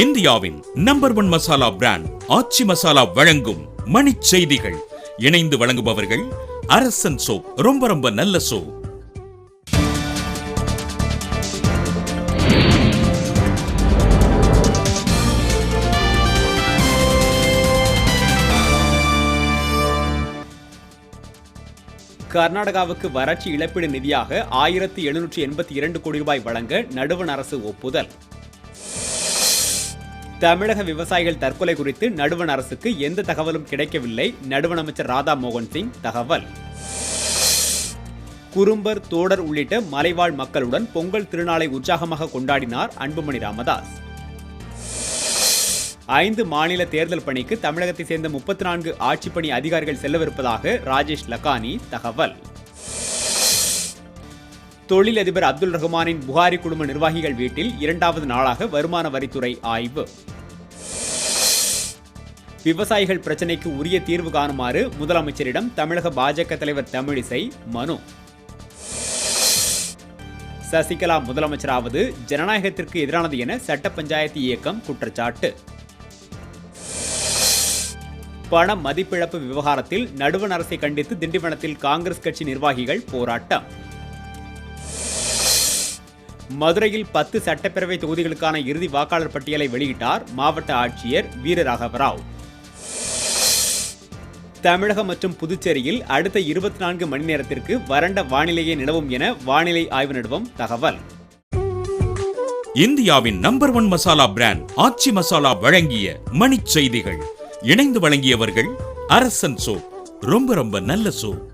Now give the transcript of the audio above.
இந்தியாவின் number 1 masala brand ஆச்சி மசாலா வழங்கும் மணிச் செய்திகள். இணைந்து வழங்குபவர்கள் அரசன் சோப். ரொம்ப ரொம்ப நல்ல சோப். கர்நாடகாவுக்கு வறட்சி இழப்பீடு நிதியாக 1782 கோடி ரூபாய் வழங்க நடுவண் அரசு ஒப்புதல். தமிழக விவசாயிகள் தற்கொலை குறித்து நடுவண் அரசுக்கு எந்த தகவலும் கிடைக்கவில்லை. நடுவண் அமைச்சர் ராதா மோகன் சிங் தகவல். குறும்பர், தோடர் உள்ளிட்ட மலைவாழ் மக்களுடன் பொங்கல் திருநாளை உற்சாகமாக கொண்டாடினார் அன்புமணி ராமதாஸ். 5 மாநில தேர்தல் பணிக்கு தமிழகத்தை சேர்ந்த 34 ஆட்சிப்பணி அதிகாரிகள் செல்லவிருப்பதாக ராஜேஷ் லக்கானி தகவல். தொழிலதிபர் அப்துல் ரஹ்மானின் புகாரி குடும்ப நிர்வாகிகள் வீட்டில் 2வது நாளாக வருமான வரித்துறை ஆய்வு. விவசாயிகள் பிரச்சினைக்கு உரிய தீர்வு காணுமாறு முதலமைச்சரிடம் தமிழக பாஜக தலைவர் தமிழிசை மனு. சசிகலா முதலமைச்சராவது ஜனநாயகத்திற்கு எதிரானது என சட்ட பஞ்சாயத்து இயக்கம் குற்றச்சாட்டு. பண மதிப்பிழப்பு விவகாரத்தில் நடுவண் அரசை கண்டித்து திண்டிவனத்தில் காங்கிரஸ் கட்சி நிர்வாகிகள் போராட்டம். மதுரையில் 10 சட்டப்பேரவை தொகுதிகளுக்கான இறுதி வாக்காளர் பட்டியலை வெளியிட்டார் மாவட்ட ஆட்சியர் வீரராகவராவ். தமிழகம் மற்றும் புதுச்சேரியில் அடுத்த 24 மணி நேரத்திற்கு வறண்ட வானிலையே நிலவும் என வானிலை ஆய்வு நிறுவனம் தகவல். இந்தியாவின் நம்பர் 1 மசாலா பிராண்ட் ஆச்சி மசாலா வழங்கிய மணிச் செய்திகள். இணைந்து வழங்கியவர்கள் அரசன் சோப். ரொம்ப ரொம்ப நல்ல சோப்.